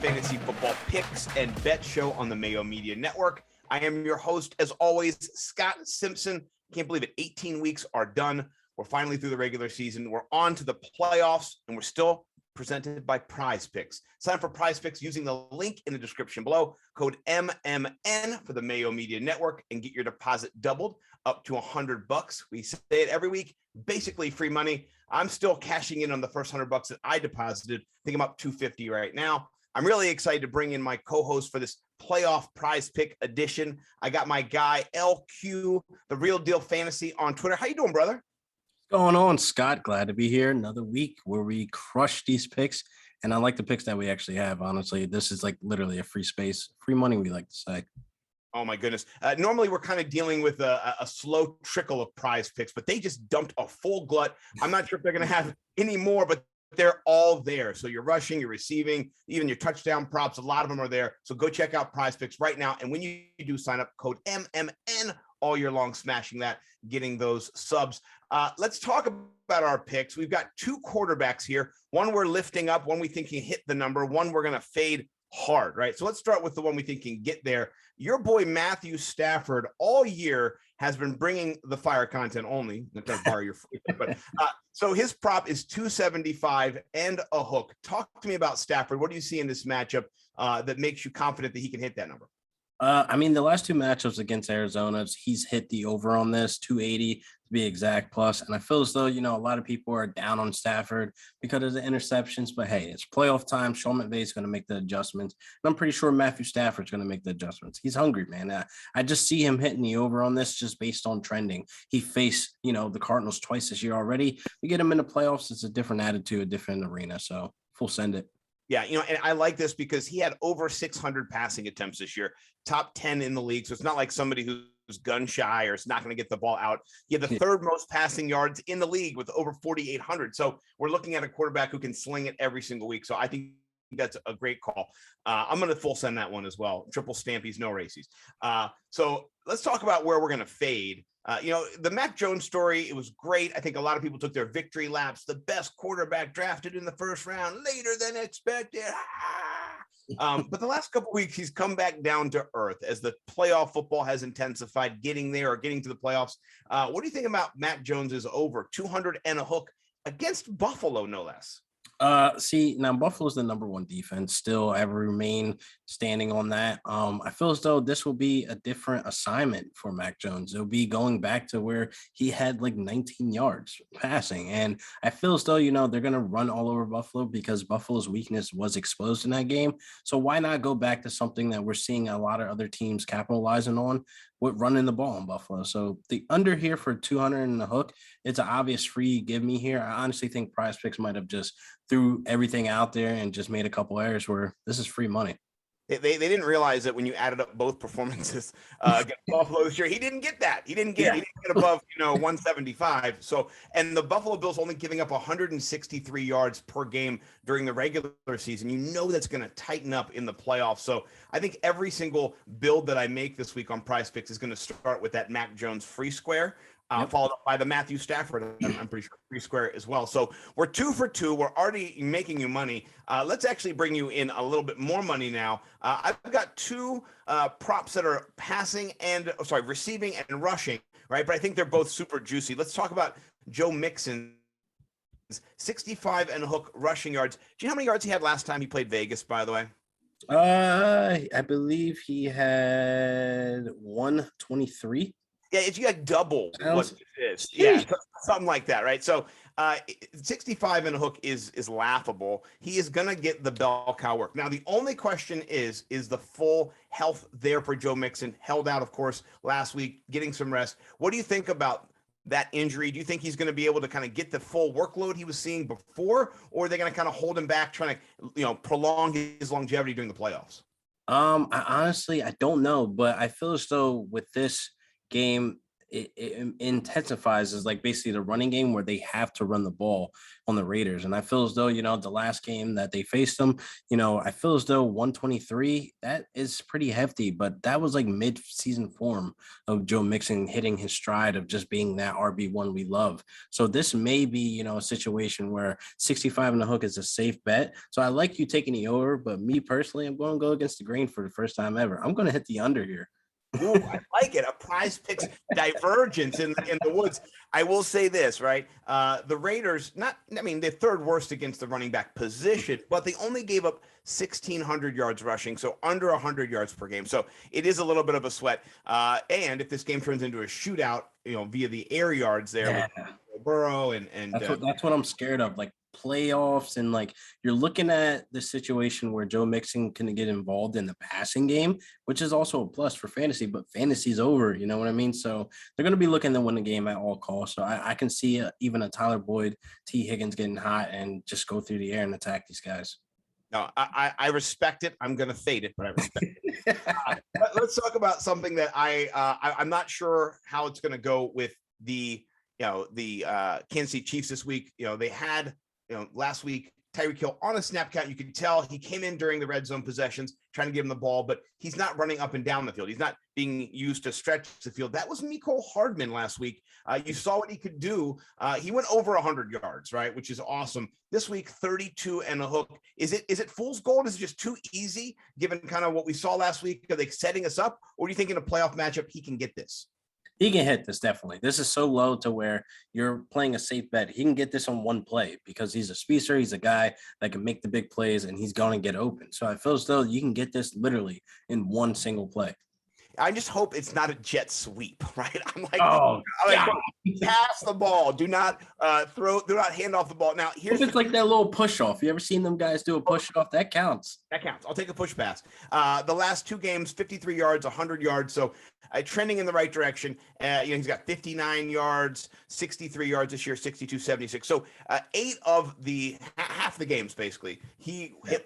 fantasy football picks and bet show on the Mayo Media Network. I am your host, as always, Scott Simpson. Can't believe it. 18 weeks are done. We're finally through the regular season. We're on to the playoffs, and we're still presented by PrizePicks. Sign up for PrizePicks using the link in the description below, code MMN for the Mayo Media Network, and get your deposit doubled up to $100. We say it every week, basically free money. I'm still cashing in on the first $100 that I deposited. I think I'm up $250 right now. I'm really excited to bring in my co-host for this playoff prize pick edition. I got my guy LQ, the Real Deal Fantasy, on Twitter. How you doing, brother? What's going on, Scott? Glad to be here. Another week where we crush these picks. And I like the picks that we actually have. Honestly, this is like literally a free space, free money, we like to say. Oh my goodness. Normally we're kind of dealing with a slow trickle of prize picks, but they just dumped a full glut. I'm not sure if they're going to have any more, but they're all there. So you're rushing, you're receiving, even your touchdown props, a lot of them are there. So go check out PrizePicks right now. And when you do sign up, code MMN all year long, smashing that, getting those subs. Let's talk about our picks. We've got two quarterbacks here. One we're lifting up, one we think can hit the number, one we're going to fade hard, right? So let's start with the one we think can get there. Your boy Matthew Stafford all year has been bringing the fire content only. That does borrow your free, but so his prop is 275 and a hook. Talk to me about Stafford. What do you see in this matchup that makes you confident that he can hit that number? I mean, the last two matchups against Arizona, he's hit the over on this 280 to be exact plus. And I feel as though, a lot of people are down on Stafford because of the interceptions. But hey, it's playoff time. Sean McVay is going to make the adjustments. And I'm pretty sure Matthew Stafford's going to make the adjustments. He's hungry, man. I just see him hitting the over on this just based on trending. He faced, the Cardinals twice this year already. We get him in the playoffs. It's a different attitude, a different arena. So full send it. Yeah, and I like this because he had over 600 passing attempts this year, top 10 in the league. So it's not like somebody who's gun shy or is not going to get the ball out. He had the third most passing yards in the league with over 4,800. So we're looking at a quarterback who can sling it every single week. So I think that's a great call. I'm going to full send that one as well. Triple stampies, no racies. So let's talk about where we're going to fade. The Mac Jones story, it was great. I think a lot of people took their victory laps. The best quarterback drafted in the first round, later than expected. But the last couple of weeks, he's come back down to earth as the playoff football has intensified, getting there or getting to the playoffs. What do you think about Mac Jones's over 200 and a hook against Buffalo, no less? See, now Buffalo's the number one defense. Still, I remain standing on that. I feel as though this will be a different assignment for Mac Jones. It'll be going back to where he had like 19 yards passing. And I feel as though, they're going to run all over Buffalo because Buffalo's weakness was exposed in that game. So why not go back to something that we're seeing a lot of other teams capitalizing on with running the ball in Buffalo? So the under here for 200 and a hook, it's an obvious free give me here. I honestly think PrizePicks might have just threw everything out there and just made a couple errors where this is free money. They didn't realize that when you added up both performances against Buffalo this year, he didn't get that. He didn't get above 175. So, and the Buffalo Bills only giving up 163 yards per game during the regular season. That's going to tighten up in the playoffs. So I think every single build that I make this week on PrizePicks is going to start with that Mac Jones free square. Followed up by the Matthew Stafford, I'm pretty sure, free square as well. So we're 2 for 2. We're already making you money. Let's actually bring you in a little bit more money now. I've got two props that are receiving and rushing, right? But I think they're both super juicy. Let's talk about Joe Mixon's 65 and a hook rushing yards. Do you know how many yards he had last time he played Vegas, by the way? I believe he had 123. Yeah, it's like double what it is. Yeah, something like that, right? So 65 and a hook is laughable. He is going to get the bell cow work. Now, the only question is the full health there for Joe Mixon? Held out, of course, last week, getting some rest. What do you think about that injury? Do you think he's going to be able to kind of get the full workload he was seeing before, or are they going to kind of hold him back, trying to prolong his longevity during the playoffs? I honestly don't know, but I feel as though with this game, it intensifies is like basically the running game where they have to run the ball on the Raiders. And I feel as though, the last game that they faced them, I feel as though 123, that is pretty hefty, but that was like mid-season form of Joe Mixon hitting his stride of just being that RB1 we love. So this may be, a situation where 65 and a hook is a safe bet. So I like you taking the over, but me personally, I'm going to go against the grain for the first time ever. I'm going to hit the under here. Ooh, I like it. A PrizePicks divergence in the woods. I will say this, right? The Raiders, they're third worst against the running back position, but they only gave up 1,600 yards rushing, so under 100 yards per game. So it is a little bit of a sweat. And if this game turns into a shootout, via the air yards there with Burrow and that's what I'm scared of. Like playoffs and like you're looking at the situation where Joe Mixon can get involved in the passing game, which is also a plus for fantasy, but fantasy's over, you know what I mean? So they're going to be looking to win the game at all costs. So I can see even a Tyler Boyd, T Higgins getting hot and just go through the air and attack these guys. No, I respect it. I'm going to fade it, but I respect it. Let's talk about something that I'm not sure how it's going to go with the Kansas City Chiefs this week. They had last week, Tyreek Hill on a snap count. You could tell he came in during the red zone possessions, trying to give him the ball, but he's not running up and down the field. He's not being used to stretch the field. That was Mecole Hardman last week. You saw what he could do. He went over 100 yards, right, which is awesome. This week, 32 and a hook. Is it fool's gold? Is it just too easy, given kind of what we saw last week? Are they setting us up, or do you think in a playoff matchup he can get this? He can hit this, definitely. This is so low to where you're playing a safe bet. He can get this on one play because he's a speedster. He's a guy that can make the big plays, and he's going to get open. So I feel as though you can get this literally in one single play. I just hope it's not a jet sweep, right? I'm like, pass the ball. Do not hand off the ball. Now, if it's like that little push off. You ever seen them guys do a push off? That counts. That counts. I'll take a push pass. The last two games, 53 yards, 100 yards. So trending in the right direction. He's got 59 yards, 63 yards this year, 62, 76. So 8 of the half the games, basically, he hit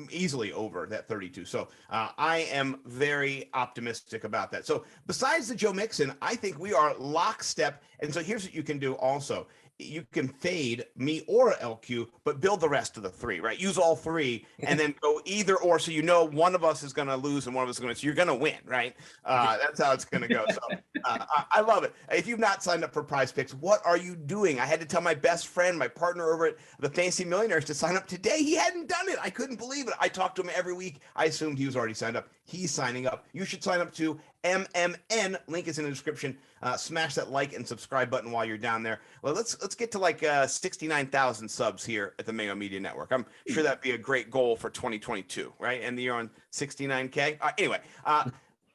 easily over that 32. So I am very optimistic about that. So besides the Joe Mixon, I think we are lockstep. And so here's what you can do also. You can fade me or LQ, but build the rest of the 3, right? Use all 3 and then go either or. So one of us is going to lose and one of us is going to, so you're going to win, right? That's how it's going to go. So I love it. If you've not signed up for PrizePicks, what are you doing? I had to tell my best friend, my partner over at the Fantasy Millionaires, to sign up today. He hadn't done it. I couldn't believe it. I talk to him every week. I assumed he was already signed up. He's signing up. You should sign up too. MMN, link is in the description. Smash that like and subscribe button while you're down there. Well, let's get to like 69,000 subs here at the Mayo Media Network. I'm sure that'd be a great goal for 2022, right? And the year on 69K. Anyway,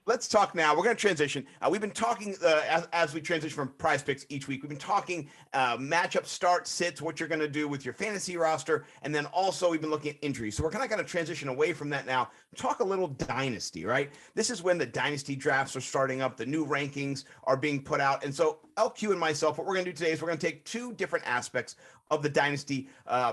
let's talk now. We're going to transition. We've been talking as we transition from PrizePicks each week. We've been talking matchup start sits, what you're going to do with your fantasy roster, and then also we've been looking at injuries. So we're kind of going to transition away from that now. Talk a little dynasty, right? This is when the dynasty drafts are starting up. The new rankings are being put out, and so LQ and myself, what we're going to do today is we're going to take 2 different aspects of the dynasty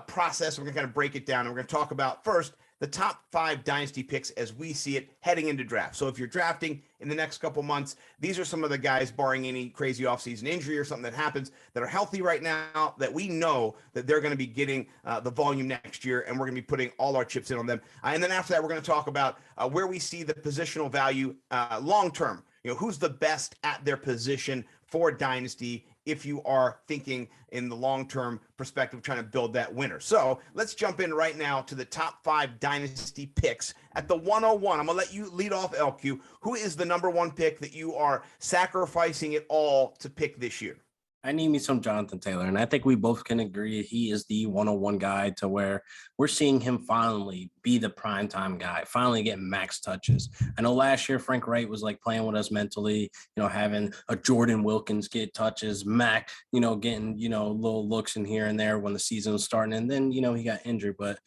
process. We're going to kind of break it down, and we're going to talk about first the top 5 dynasty picks as we see it heading into draft. So if you're drafting in the next couple months, these are some of the guys, barring any crazy offseason injury or something that happens, that are healthy right now, that we know that they're going to be getting the volume next year, and we're going to be putting all our chips in on them. And then after that, we're going to talk about where we see the positional value long-term. Who's the best at their position for dynasty if you are thinking in the long-term perspective, trying to build that winner. So let's jump in right now to the top 5 dynasty picks at the 101. I'm going to let you lead off, LQ. Who is the number 1 pick that you are sacrificing it all to pick this year? I need me some Jonathan Taylor, and I think we both can agree he is the 101 guy to where we're seeing him finally be the primetime guy, finally getting max touches. I know last year Frank Wright was like playing with us mentally, having a Jordan Wilkins get touches, Mac, getting, little looks in here and there when the season was starting, and then, he got injured, but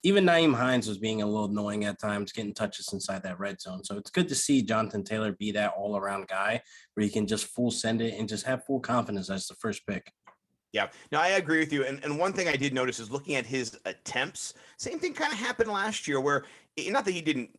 even Nyheim Hines was being a little annoying at times, getting touches inside that red zone. So it's good to see Jonathan Taylor be that all-around guy where he can just full send it and just have full confidence as the first pick. Yeah, no, I agree with you. And one thing I did notice is looking at his attempts, same thing kind of happened last year where not that he didn't,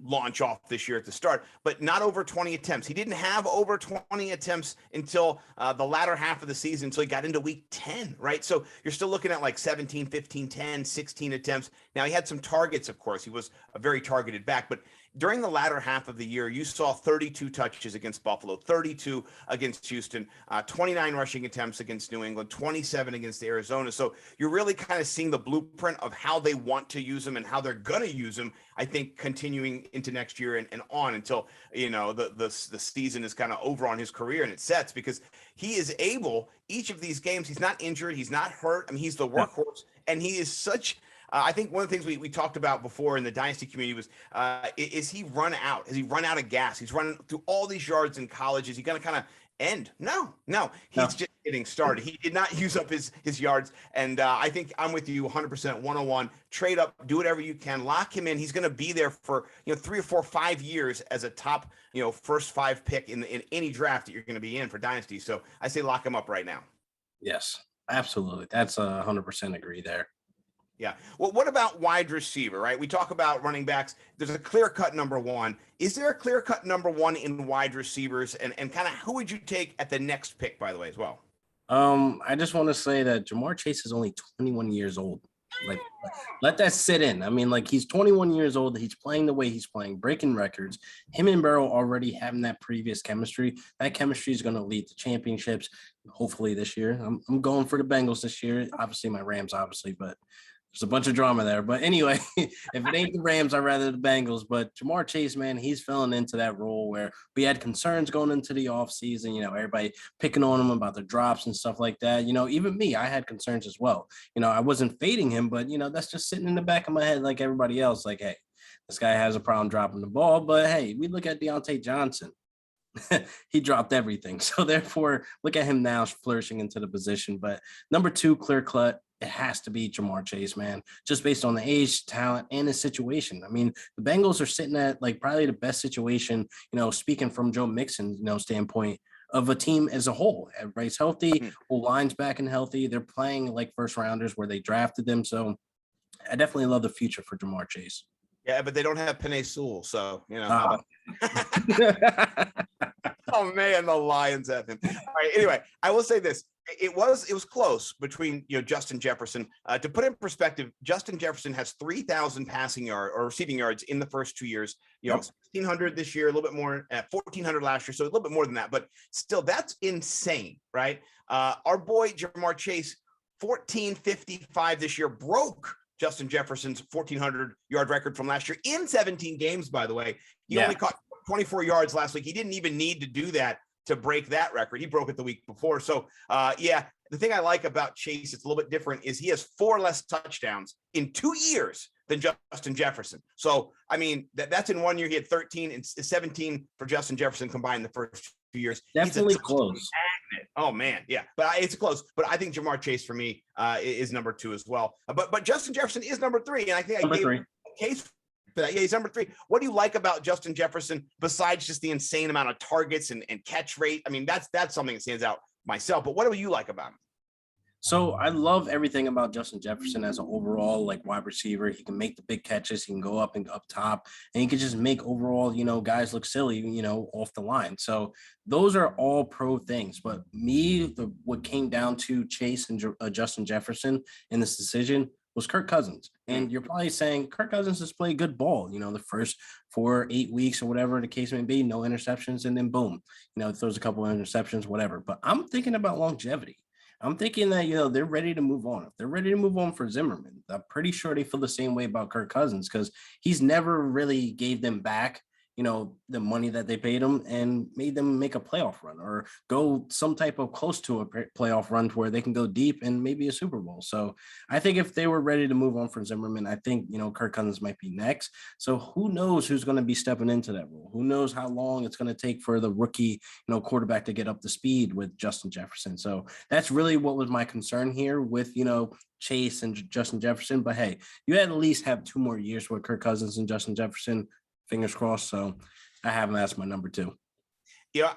launch off this year at the start, but not over 20 attempts. He didn't have over 20 attempts until the latter half of the season, until he got into week 10, right? So you're still looking at like 17, 15, 10, 16 attempts. Now he had some targets, of course. He was a very targeted back, but during the latter half of the year, you saw 32 touches against Buffalo, 32 against Houston, 29 rushing attempts against New England, 27 against Arizona. So you're really kind of seeing the blueprint of how they want to use him and how they're going to use him, I think, continuing into next year and on until, the season is kind of over on his career and it sets, because he is able, each of these games, he's not injured, he's not hurt. I mean, he's the workhorse, and he is such I think one of the things we talked about before in the Dynasty community was, is he run out? Has he run out of gas? He's running through all these yards in college. Is he going to kind of end? No. He's just getting started. He did not use up his yards. And I think I'm with you 100%, 101. Trade up, do whatever you can, lock him in. He's going to be there for 3 or 4, 5 years as a top first 5 pick in any draft that you're going to be in for Dynasty. So I say lock him up right now. Yes, absolutely. That's 100% agree there. Yeah. Well, what about wide receiver, right? We talk about running backs. There's a clear-cut number one. Is there a clear-cut number one in wide receivers? And kind of who would you take at the next pick, by the way, as well? I just want to say that Jamar Chase is only 21 years old. Like, let that sit in. I mean, like, he's 21 years old. He's playing the way he's playing, breaking records. Him and Burrow already having that previous chemistry. That chemistry is going to lead to championships, hopefully this year. I'm going for the Bengals this year. Obviously, my Rams, but there's a bunch of drama there. But anyway, if it ain't the Rams, I'd rather the Bengals. But Jamar Chase, man, he's filling into that role where we had concerns going into the offseason, everybody picking on him about the drops and stuff like that. Even me, I had concerns as well. I wasn't fading him, but, that's just sitting in the back of my head like everybody else. Like, hey, this guy has a problem dropping the ball. But, hey, we look at Deontay Johnson. He dropped everything. So, therefore, look at him now flourishing into the position. But number 2, clear-cut. It has to be Jamar Chase, man, just based on the age, talent, and his situation. I mean, the Bengals are sitting at like probably the best situation, speaking from Joe Mixon's, standpoint of a team as a whole. Everybody's healthy, whole line's back and healthy. They're playing like first rounders where they drafted them. So I definitely love the future for Jamar Chase. Yeah, but they don't have Penei Sewell, so Oh man, the Lions have him. All right. Anyway, I will say this: it was close between Justin Jefferson. To put in perspective, Justin Jefferson has 3,000 passing yard or receiving yards in the first 2 years. 1,600 this year, a little bit more at 1,400 last year, so a little bit more than that. But still, that's insane, right? Our boy Jamar Chase, 1,455 this year, broke Justin Jefferson's 1,400 yard record from last year in 17 games, by the way. He only caught 24 yards last week. He didn't even need to do that to break that record. He broke it the week before. So, the thing I like about Chase, it's a little bit different, is he has 4 less touchdowns in 2 years than Justin Jefferson. So, I mean, that's in 1 year. He had 13 and 17 for Justin Jefferson combined the first 2 years. Definitely close. Oh man, yeah, but it's close. But I think Jamar Chase for me is number 2 as well. But Justin Jefferson is number 3, and I think I gave a case for that. Yeah, he's number 3. What do you like about Justin Jefferson besides just the insane amount of targets and catch rate? I mean, that's something that stands out myself. But what do you like about him? So I love everything about Justin Jefferson as an overall wide receiver. He can make the big catches. He can go up and up top, and he can just make overall, guys look silly, off the line. So those are all pro things. But what came down to Chase and Justin Jefferson in this decision was Kirk Cousins. And you're probably saying Kirk Cousins has played good ball, the first 4 or 8 weeks or whatever the case may be, no interceptions, and then boom, throws a couple of interceptions, whatever. But I'm thinking about longevity. I'm thinking that, they're ready to move on. If they're ready to move on for Zimmerman, I'm pretty sure they feel the same way about Kirk Cousins, because he's never really gave them back, the money that they paid him and made them make a playoff run or go some type of close to a playoff run to where they can go deep and maybe a Super Bowl. So I think if they were ready to move on from Zimmerman, I think, Kirk Cousins might be next. So who knows who's going to be stepping into that role? Who knows how long it's going to take for the rookie, quarterback to get up to speed with Justin Jefferson. So that's really what was my concern here with, Chase and Justin Jefferson. But hey, you at least have 2 more years with Kirk Cousins and Justin Jefferson. Fingers crossed. So I have him as my number 2.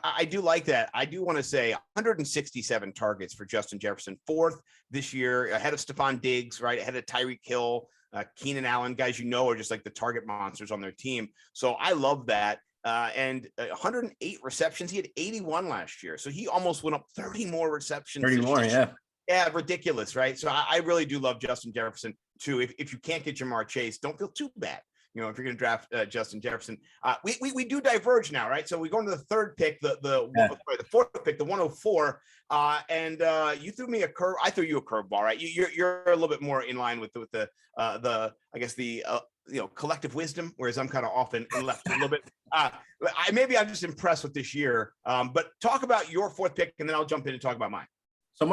I do like that. I do want to say 167 targets for Justin Jefferson, 4th this year, ahead of Stephon Diggs, right? Ahead of Tyreek Hill, Keenan Allen, guys, are just like the target monsters on their team. So I love that. And 108 receptions. He had 81 last year. So he almost went up 30 more receptions. 30 more, yeah. Yeah, ridiculous, right? So I really do love Justin Jefferson too. If you can't get Jamar Chase, don't feel too bad. If you're going to draft Justin Jefferson, we do diverge now, right? So we go into the third pick, the fourth pick, the 104, and you threw me a curve. I threw you a curveball, right? You're a little bit more in line with the I guess the collective wisdom, whereas I'm kind of off and left a little bit. Maybe I'm just impressed with this year. But talk about your fourth pick, and then I'll jump in and talk about mine. So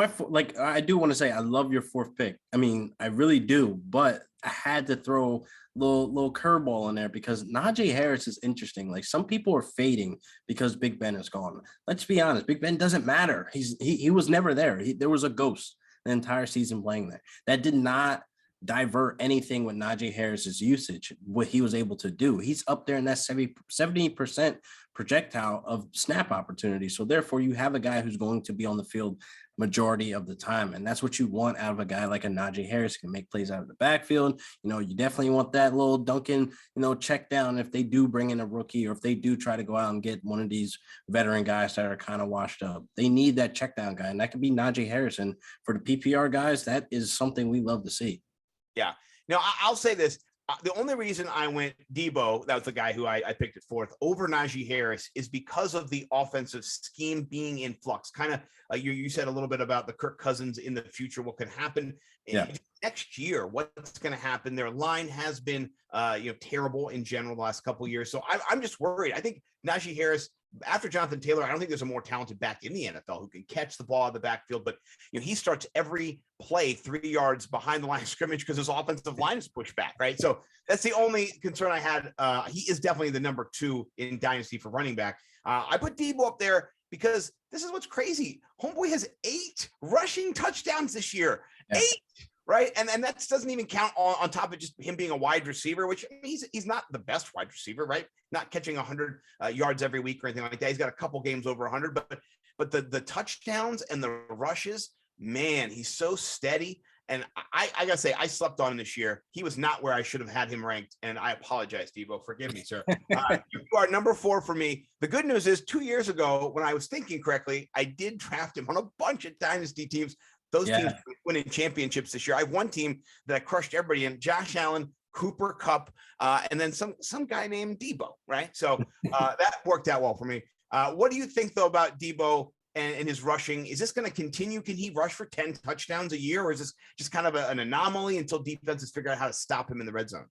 I do want to say I love your fourth pick. I mean, I really do, but I had to throw a little curveball in there because Najee Harris is interesting. Like some people are fading because Big Ben is gone. Let's be honest, Big Ben doesn't matter. He was never there. There was a ghost the entire season playing there. That did not divert anything with Najee Harris's usage, what he was able to do. He's up there in that 70% projectile of snap opportunity. So therefore you have a guy who's going to be on the field majority of the time. And that's what you want out of a guy like a Najee Harris, can make plays out of the backfield. You definitely want that little Duncan, check down if they do bring in a rookie or if they do try to go out and get one of these veteran guys that are kind of washed up. They need that check down guy. And that could be Najee Harris. And for the PPR guys, that is something we love to see. Yeah. Now, I'll say this. The only reason I went Debo, that was the guy who I picked at fourth, over Najee Harris, is because of the offensive scheme being in flux. Kind of, you said a little bit about the Kirk Cousins in the future, what could happen next year, what's going to happen. Their line has been, terrible in general the last couple of years. So I'm just worried. I think Najee Harris, after Jonathan Taylor, I don't think there's a more talented back in the NFL who can catch the ball out of the backfield, but he starts every play 3 yards behind the line of scrimmage because his offensive line is pushed back, right? So that's the only concern I had. He is definitely the number 2 in Dynasty for running back. I put Debo up there because this is what's crazy. Homeboy has 8 rushing touchdowns this year. Yeah. 8. Right. And that doesn't even count on top of just him being a wide receiver, which he's not the best wide receiver, right? Not catching 100 yards every week or anything like that. He's got a couple games over 100, but the touchdowns and the rushes, man, he's so steady. And I got to say, I slept on him this year. He was not where I should have had him ranked. And I apologize, Debo. Forgive me, sir. You are number 4 for me. The good news is 2 years ago, when I was thinking correctly, I did draft him on a bunch of dynasty teams. Those teams winning championships this year. I have one team that I crushed everybody in: Josh Allen, Cooper Kupp, and then some guy named Debo, right? So that worked out well for me. What do you think, though, about Debo and his rushing? Is this going to continue? Can he rush for 10 touchdowns a year, or is this just kind of an anomaly until defenses figure out how to stop him in the red zone?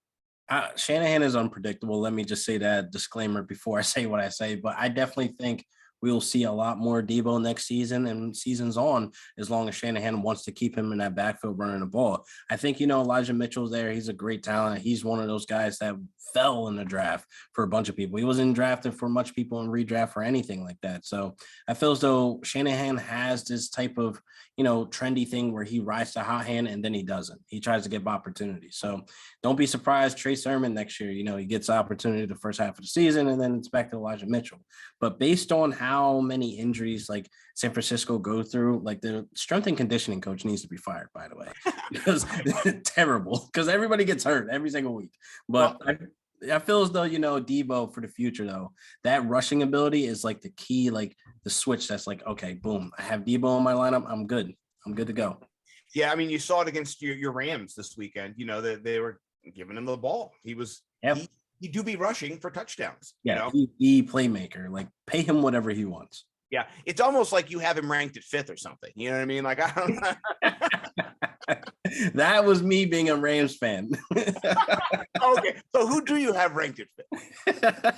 Shanahan is unpredictable. Let me just say that disclaimer before I say what I say, but I definitely think we will see a lot more Debo next season and seasons on, as long as Shanahan wants to keep him in that backfield running the ball. I think, Elijah Mitchell's there. He's a great talent. He's one of those guys that fell in the draft for a bunch of people. He wasn't drafted for much people in redraft or anything like that. So I feel as though Shanahan has this type of, trendy thing where he rides to hot hand and then he doesn't. He tries to give opportunities. So don't be surprised Trey Sermon next year, he gets opportunity the first half of the season and then it's back to Elijah Mitchell. But based on how many injuries like San Francisco go through, like the strength and conditioning coach needs to be fired, by the way, because terrible, because everybody gets hurt every single week. But I feel as though, Debo for the future, though, that rushing ability is like the key, like the switch that's like, okay, boom, I have Debo in my lineup. I'm good. I'm good to go. Yeah. I mean, you saw it against your Rams this weekend, they were giving him the ball. He was, he do be rushing for touchdowns. Yeah. He playmaker, like pay him whatever he wants. Yeah. It's almost like you have him ranked at 5th or something. You know what I mean? Like, I don't know. That was me being a Rams fan. Okay. So who do you have ranked at 5th?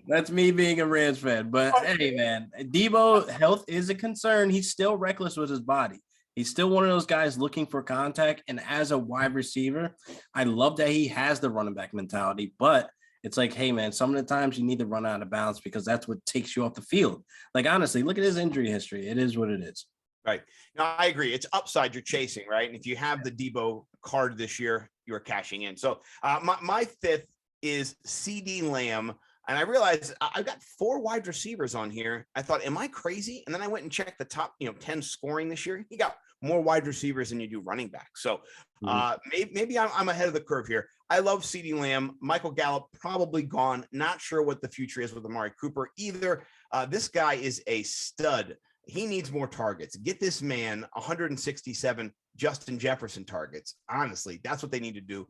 That's me being a Rams fan. But hey, man, Debo health is a concern. He's still reckless with his body. He's still one of those guys looking for contact. And as a wide receiver, I love that he has the running back mentality. But it's like, hey, man, some of the times you need to run out of bounds because that's what takes you off the field. Like, honestly, look at his injury history. It is what it is. Right. No, I agree. It's upside you're chasing, right? And if you have the Debo card this year, you're cashing in. So my 5th is CD Lamb. And I realized I've got 4 wide receivers on here. I thought, am I crazy? And then I went and checked the top, 10 scoring this year. He got more wide receivers than you do running backs. So maybe I'm ahead of the curve here. I love CeeDee Lamb. Michael Gallup probably gone. Not sure what the future is with Amari Cooper either. This guy is a stud. He needs more targets. Get this man 167 Justin Jefferson targets. Honestly, that's what they need to do.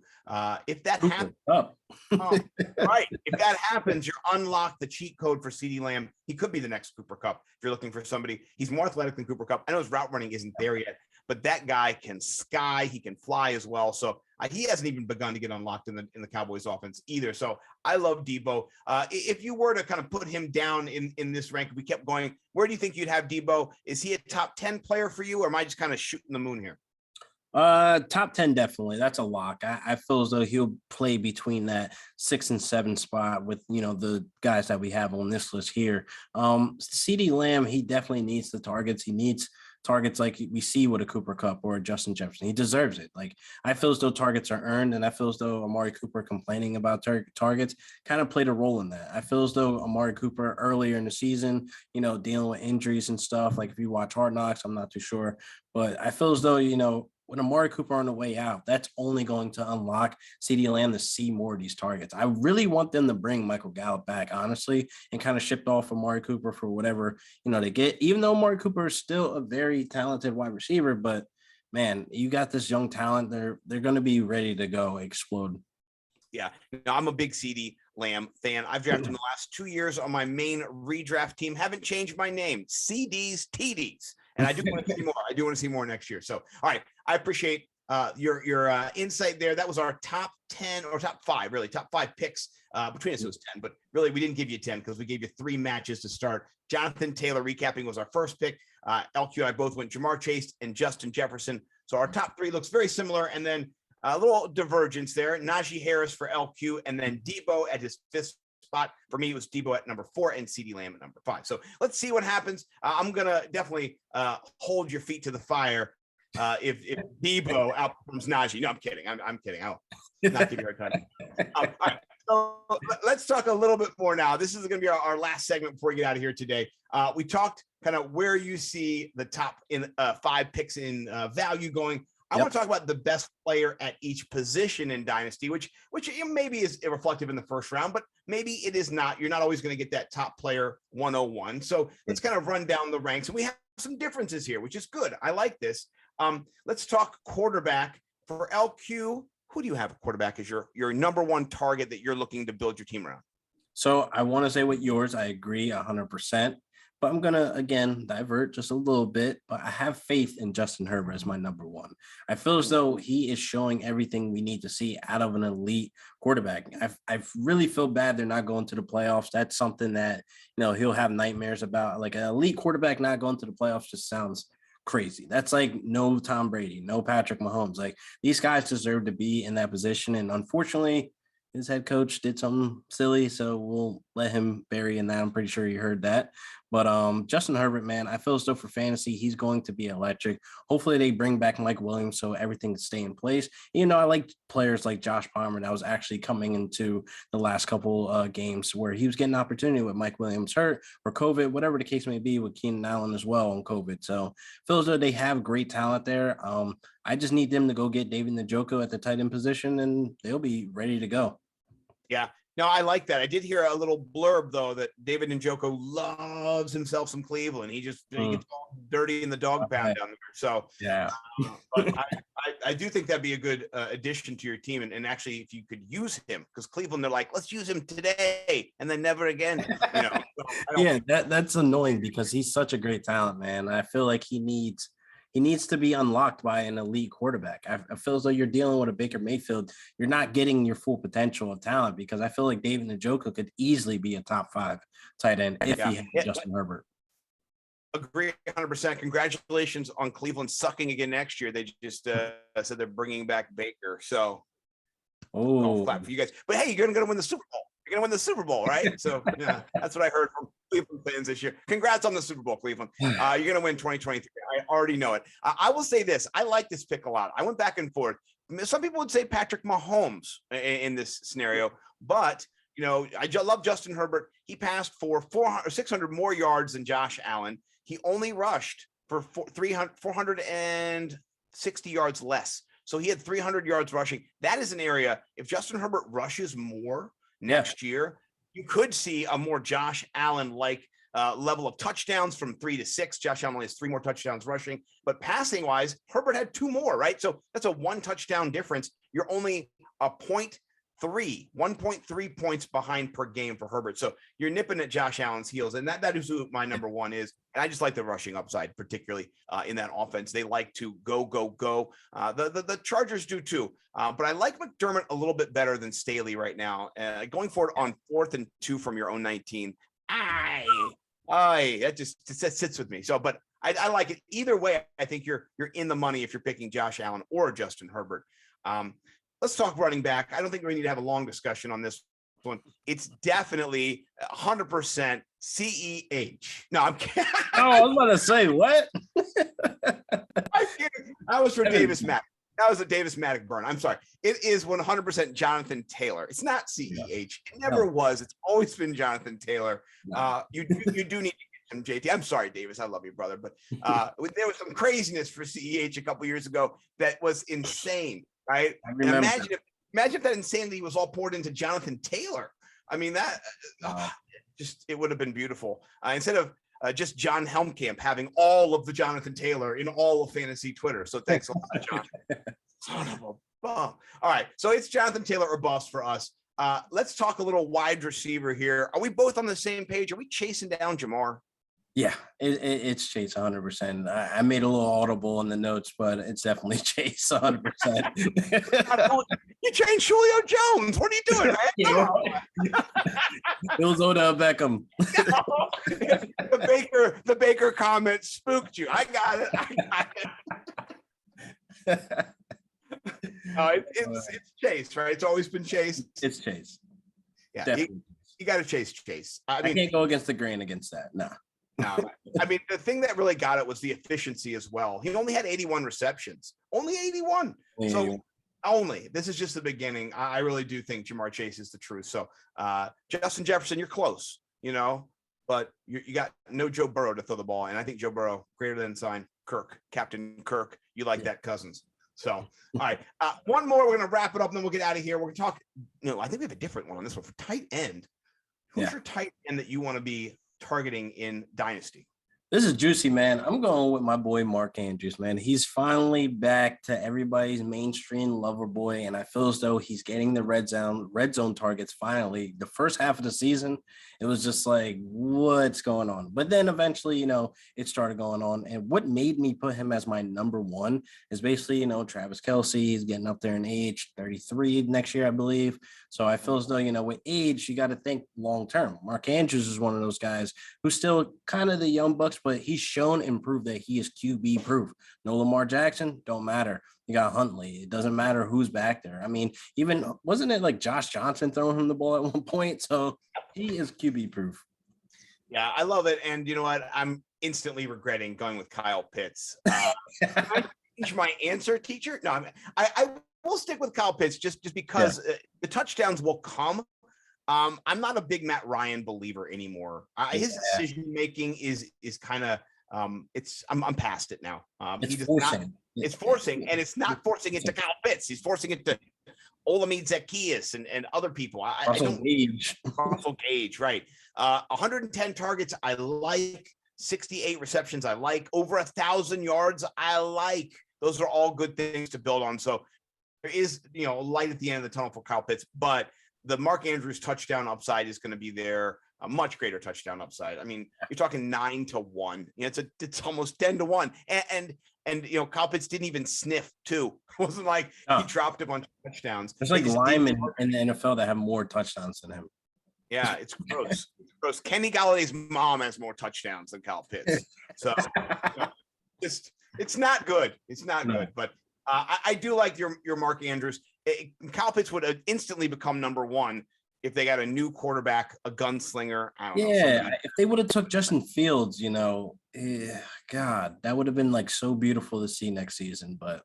If that happens, right. If that happens, you're unlock the cheat code for CeeDee Lamb. He could be the next Cooper Kupp. If you're looking for somebody, he's more athletic than Cooper Kupp. I know his route running isn't there yet, but that guy can sky. He can fly as well. So he hasn't even begun to get unlocked in the Cowboys offense either. So I love Debo. If you were to kind of put him down in this rank, if we kept going, where do you think you'd have Debo? Is he a top 10 player for you, or am I just kind of shooting the moon here? Top 10, definitely. That's a lock. I feel as though he'll play between that 6 and 7 spot with, the guys that we have on this list here. CeeDee Lamb, he definitely needs the targets. He needs targets like we see with a Cooper Kupp or a Justin Jefferson. He deserves it. Like, I feel as though targets are earned, and I feel as though Amari Cooper complaining about targets kind of played a role in that. I feel as though Amari Cooper earlier in the season, dealing with injuries and stuff. Like, if you watch Hard Knocks, I'm not too sure, but I feel as though, with Amari Cooper on the way out, that's only going to unlock CeeDee Lamb to see more of these targets. I really want them to bring Michael Gallup back, honestly, and kind of shipped off Amari Cooper for whatever, they get, even though Amari Cooper is still a very talented wide receiver. But man, you got this young talent. They're going to be ready to go explode. Yeah, no, I'm a big CeeDee Lamb fan. I've drafted him the last 2 years on my main redraft team. Haven't changed my name. CDs, TDs. And I do want to see more. I do want to see more next year. So, all right. I appreciate your insight there. That was our top 10 or top 5, really top 5 picks. Between us, it was 10, but really we didn't give you 10 because we gave you 3 matches to start. Jonathan Taylor recapping was our first pick. LQ and I both went Jamar Chase and Justin Jefferson. So our top 3 looks very similar. And then a little divergence there. Najee Harris for LQ, and then Debo at his 5th spot. For me, it was Debo at number 4 and CeeDee Lamb at number 5. So let's see what happens. I'm going to definitely hold your feet to the fire if Debo outperforms Najee. No, I'm kidding. I'm kidding. I'll not give you a hard time. All right. So let's talk a little bit more now. This is going to be our last segment before we get out of here today. We talked kind of where you see the top in 5 picks in value going. I want to talk about the best player at each position in Dynasty, which maybe is reflective in the first round, but maybe it is not. You're not always going to get that top player 101. So let's kind of run down the ranks. And we have some differences here, which is good. I like this. Let's talk quarterback. For LQ, who do you have a quarterback as your number 1 target that you're looking to build your team around? So I want to say with yours, I agree 100%. But I'm going to, again, divert just a little bit, but I have faith in Justin Herbert as my number 1. I feel as though he is showing everything we need to see out of an elite quarterback. I really feel bad they're not going to the playoffs. That's something that, he'll have nightmares about. Like, an elite quarterback not going to the playoffs just sounds crazy. That's like no Tom Brady, no Patrick Mahomes. Like, these guys deserve to be in that position. And unfortunately, his head coach did something silly, so we'll let him bury in that. I'm pretty sure you heard that. But Justin Herbert, man, I feel as though for fantasy, he's going to be electric. Hopefully they bring back Mike Williams so everything can stay in place. I like players like Josh Palmer that was actually coming into the last couple games where he was getting an opportunity with Mike Williams hurt or COVID, whatever the case may be, with Keenan Allen as well on COVID. So I feel as though they have great talent there. I just need them to go get David Njoku at the tight end position, and they'll be ready to go. Yeah. No, I like that. I did hear a little blurb, though, that David Njoku loves himself some Cleveland. He just he gets all dirty in the dog pound down there. So, yeah. But I do think that'd be a good addition to your team. And actually, if you could use him, because Cleveland, they're like, let's use him today and then never again. Yeah, that's annoying because he's such a great talent, man. I feel like he needs to be unlocked by an elite quarterback. I feel as though you're dealing with a Baker Mayfield. You're not getting your full potential of talent, because I feel like David Njoku could easily be a top 5 tight end if he had Justin Herbert. Agree 100%. Congratulations on Cleveland sucking again next year. They just said they're bringing back Baker. So, flat for you guys. But hey, you're going to win the Super Bowl. You're going to win the Super Bowl, right? So, yeah, that's what I heard from Cleveland fans this year. Congrats on the Super Bowl, Cleveland. You're going to win 2023. I already know it. I will say this. I like this pick a lot. I went back and forth. Some people would say Patrick Mahomes in this scenario, but I love Justin Herbert. He passed for 400 or 600 more yards than Josh Allen. He only rushed for 460 yards less. So he had 300 yards rushing. That is an area, if Justin Herbert rushes more next year, you could see a more Josh Allen-like level of touchdowns from 3 to 6. Josh Allen only has 3 more touchdowns rushing, but passing wise, Herbert had 2 more, right? So that's a 1 touchdown difference. You're only a 1.3 points behind per game for Herbert. So you're nipping at Josh Allen's heels. And that is who my number 1 is. And I just like the rushing upside, particularly in that offense. They like to go. The Chargers do too. But I like McDermott a little bit better than Staley right now. Going forward on 4th and 2 from your own 19. That just sits with me. So, but I like it either way. I think you're in the money if you're picking Josh Allen or Justin Herbert. Let's talk running back. I don't think we need to have a long discussion on this one. It's definitely 100% CEH. No, I'm kidding. Oh, I was about to say what? I was for Davis Maddox. That was a Davis Maddox burn. I'm sorry. It is 100% Jonathan Taylor. It's not CEH. It never was. It's always been Jonathan Taylor. You do need to get him, JT. I'm sorry, Davis. I love you, brother. But there was some craziness for CEH a couple years ago that was insane, right? Imagine if that insanity was all poured into Jonathan Taylor. I mean, that it would have been beautiful. Instead of just John Helmkamp having all of the Jonathan Taylor in all of fantasy Twitter. So thanks a lot, John. Son of a bum. All right. So it's Jonathan Taylor or bust for us. Let's talk a little wide receiver here. Are we both on the same page? Are we chasing down Jamar? Yeah, it's Chase 100%. I made a little audible in the notes, but it's definitely Chase 100%. You changed Julio Jones. What are you doing, man? It was Odell Beckham. The Baker comment spooked you. I got it. It's Chase, right? It's always been Chase. It's Chase. Yeah, definitely. You got to chase Chase. I mean, I can't go against the grain against that. No. No, I mean, the thing that really got it was the efficiency as well. He only had 81 receptions, only 81. So this is just the beginning. I really do think Jamar Chase is the truth. So Justin Jefferson, you're close, but you got no Joe Burrow to throw the ball. And I think Joe Burrow, greater than sign Kirk, Captain Kirk. You like that, Cousins. So, all right. One more. We're going to wrap it up and then we'll get out of here. We're going to talk. I think we have a different one on this one for tight end. Who's your tight end that you want to be targeting in Dynasty? This is juicy, man. I'm going with my boy Mark Andrews, man. He's finally back to everybody's mainstream lover boy, and I feel as though he's getting the red zone targets finally. The first half of the season, it was just like, what's going on? But then eventually, it started going on. And what made me put him as my number 1 is basically, Travis Kelce. He's getting up there in age, 33 next year, I believe. So I feel as though, with age, you got to think long term. Mark Andrews is one of those guys who's still kind of the young bucks, but he's shown and proved that he is QB proof. No Lamar Jackson, don't matter. You got Huntley. It doesn't matter who's back there. I mean, even wasn't it like Josh Johnson throwing him the ball at one point? So he is QB proof. Yeah, I love it. And you know what? I'm instantly regretting going with Kyle Pitts. I change my answer, teacher. No, I will stick with Kyle Pitts just because the touchdowns will come. I'm not a big Matt Ryan believer anymore. His decision making is kind of I'm past it now. It's forcing, and it's not forcing it to Kyle Pitts. He's forcing it to Olamide Zaccheaus and other people. Russell Gage, right? 110 targets, I like. 68 receptions, I like. Over 1,000 yards, I like. Those are all good things to build on. So there is, light at the end of the tunnel for Kyle Pitts, but the Mark Andrews touchdown upside is going to be there, a much greater touchdown upside. I mean, you're talking 9-1. It's almost 10-1. And Kyle Pitts didn't even sniff too. It wasn't like he dropped a bunch of touchdowns. There's like linemen in the NFL that have more touchdowns than him. Yeah, it's gross. It's gross. Kenny Galladay's mom has more touchdowns than Kyle Pitts. So it's not good. It's not good. But I do like your Mark Andrews. Kyle Pitts would instantly become number 1 if they got a new quarterback, a gunslinger. I don't know. Yeah, if they would have took Justin Fields, God, that would have been like so beautiful to see next season. But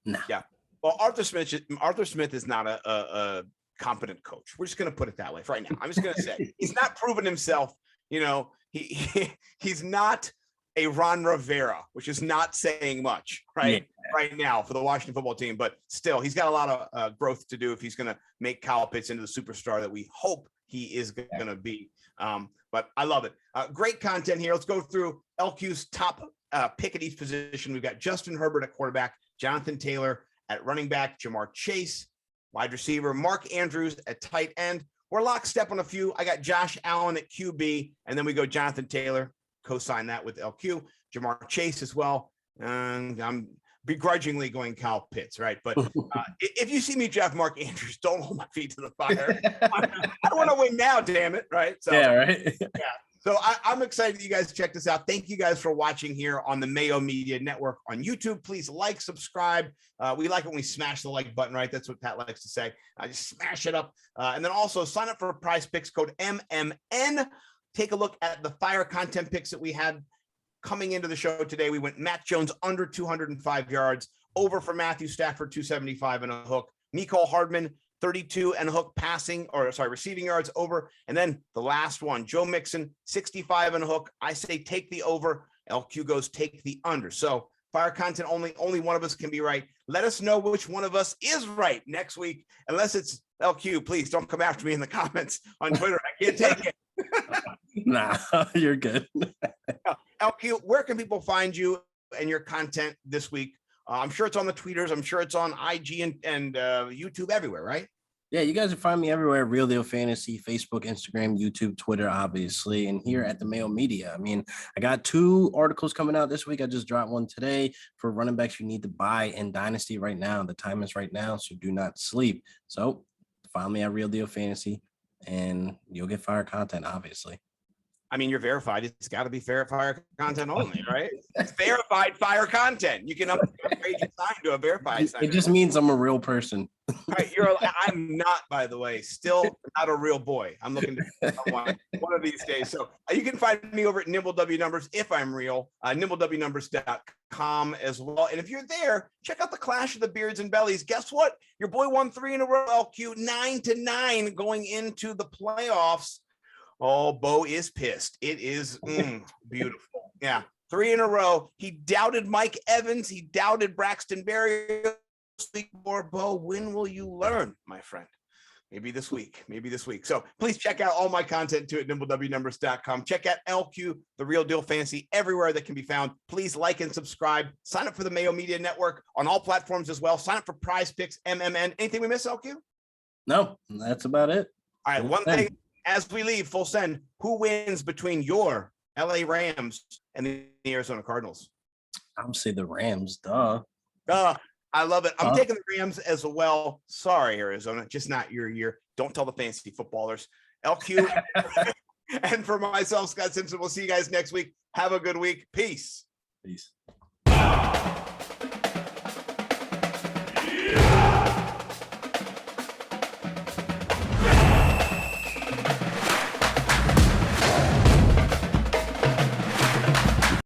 no. Yeah. Well, Arthur Smith is not a competent coach. We're just going to put it that way for right now. I'm just going to say he's not proven himself. He's not a Ron Rivera, which is not saying much right now for the Washington football team, but still he's got a lot of growth to do if he's going to make Kyle Pitts into the superstar that we hope he is going to be. But I love it. Great content here. Let's go through LQ's top pick at each position. We've got Justin Herbert at quarterback, Jonathan Taylor at running back, Jamar Chase, wide receiver, Mark Andrews at tight end. We're lockstep on a few. I got Josh Allen at QB, and then we go Jonathan Taylor, co-sign that with LQ, Jamar Chase as well. And I'm begrudgingly going Kyle Pitts, right? But if you see me draft Mark Andrews, don't hold my feet to the fire. I don't want to win now, damn it, right? So, yeah, right. Yeah. So I'm excited that you guys check this out. Thank you guys for watching here on the Mayo Media Network on YouTube. Please like, subscribe. We like it when we smash the like button, right? That's what Pat likes to say. Just smash it up. And then also sign up for PrizePicks code MMN. Take a look at the fire content picks that we had coming into the show today. We went Mac Jones under 205 yards, over for Matthew Stafford 275 and a hook. Mecole Hardman 32 and a hook receiving yards over. And then the last one, Joe Mixon, 65 and a hook. I say take the over. LQ goes take the under. So fire content, only one of us can be right. Let us know which one of us is right next week. Unless it's LQ, please don't come after me in the comments on Twitter. I can't take it. Nah, you're good. LQ, where can people find you and your content this week? I'm sure it's on the tweeters. I'm sure it's on IG and YouTube everywhere, right? Yeah, you guys can find me everywhere. Real Deal Fantasy, Facebook, Instagram, YouTube, Twitter, obviously, and here at the Mayo Media. I mean, I got 2 articles coming out this week. I just dropped one today for running backs you need to buy in Dynasty right now. The time is right now, so do not sleep. So find me at Real Deal Fantasy, and you'll get fire content, obviously. I mean, you're verified. It's got to be fair fire content only, right? It's verified fire content. You can upgrade your sign to a verified sign. It just means I'm a real person. Right, I'm not, by the way, still not a real boy. I'm looking to one of these days. So you can find me over at Nimble W Numbers if I'm real, nimblewnumbers.com as well. And if you're there, check out the Clash of the Beards and Bellies. Guess what? Your boy won 3 in a row, LQ, 9-9 going into the playoffs. Oh, Bo is pissed. It is beautiful. Yeah, 3 in a row. He doubted Mike Evans. He doubted Braxton Berrios. More, Bo, when will you learn, my friend? Maybe this week. So please check out all my content too at nimblewnumbers.com. Check out LQ, the Real Deal Fantasy, everywhere that can be found. Please like and subscribe. Sign up for the Mayo Media Network on all platforms as well. Sign up for PrizePicks, MMN. Anything we miss, LQ? No, that's about it. All right, one thing. As we leave, full send, who wins between your LA Rams and the Arizona Cardinals? I would say the Rams, duh. I love it. I'm taking the Rams as well. Sorry, Arizona, just not your year. Don't tell the fantasy footballers. LQ. And for myself, Scott Simpson, we'll see you guys next week. Have a good week. Peace. Peace.